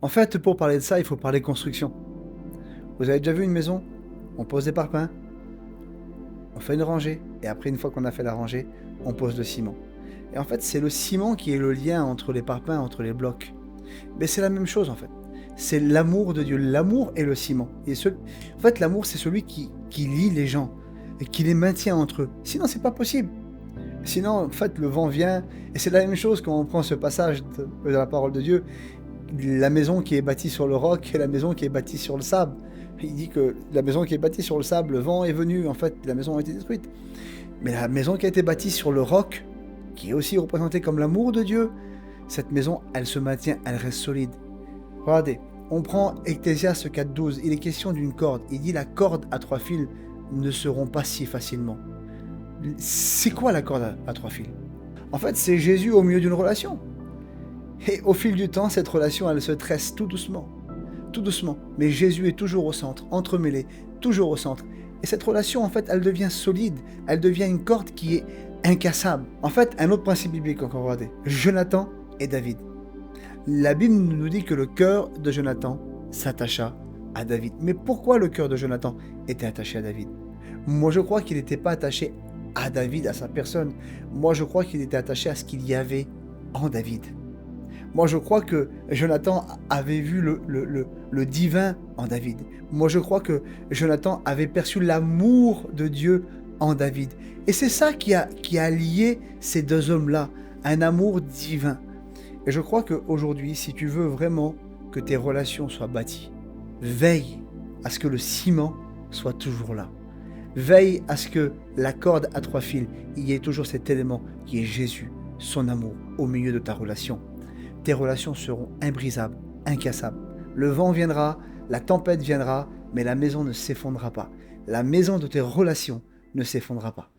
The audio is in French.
En fait, pour parler de ça, il faut parler construction. Vous avez déjà vu une maison? On pose des parpaings, on fait une rangée, et après, une fois qu'on a fait la rangée, on pose le ciment. Et en fait, c'est le ciment qui est le lien entre les parpaings, entre les blocs. Mais c'est la même chose, en fait. C'est l'amour de Dieu. L'amour est le ciment. En fait, l'amour, c'est celui qui lie les gens et qui les maintient entre eux. Sinon, c'est pas possible. Sinon, en fait, le vent vient, et c'est la même chose quand on prend ce passage de la parole de Dieu. La maison qui est bâtie sur le roc et la maison qui est bâtie sur le sable. Il dit que la maison qui est bâtie sur le sable, le vent est venu, en fait, la maison a été détruite. Mais la maison qui a été bâtie sur le roc, qui est aussi représentée comme l'amour de Dieu, cette maison, elle se maintient, elle reste solide. Regardez, on prend Ecclésiaste 4.12, il est question d'une corde. Il dit la corde à 3 fils ne se rompt pas si facilement. C'est quoi la corde à 3 fils? En fait, c'est Jésus au milieu d'une relation. Et au fil du temps, cette relation, elle se tresse tout doucement. Tout doucement. Mais Jésus est toujours au centre, entremêlé, toujours au centre. Et cette relation, en fait, elle devient solide. Elle devient une corde qui est incassable. En fait, un autre principe biblique, encore regardez. Jonathan et David. La Bible nous dit que le cœur de Jonathan s'attacha à David. Mais pourquoi le cœur de Jonathan était attaché à David? Moi, je crois qu'il n'était pas attaché à David, à sa personne. Moi, je crois qu'il était attaché à ce qu'il y avait en David. Moi, je crois que Jonathan avait vu le divin en David. Moi, je crois que Jonathan avait perçu l'amour de Dieu en David. Et c'est ça qui a lié ces deux hommes-là, un amour divin. Et je crois qu'aujourd'hui, si tu veux vraiment que tes relations soient bâties, veille à ce que le ciment soit toujours là. Veille à ce que la corde à 3 fils, il y ait toujours cet élément qui est Jésus, son amour, au milieu de ta relation. Tes relations seront imbrisables, incassables. Le vent viendra, la tempête viendra, mais la maison ne s'effondrera pas. La maison de tes relations ne s'effondrera pas.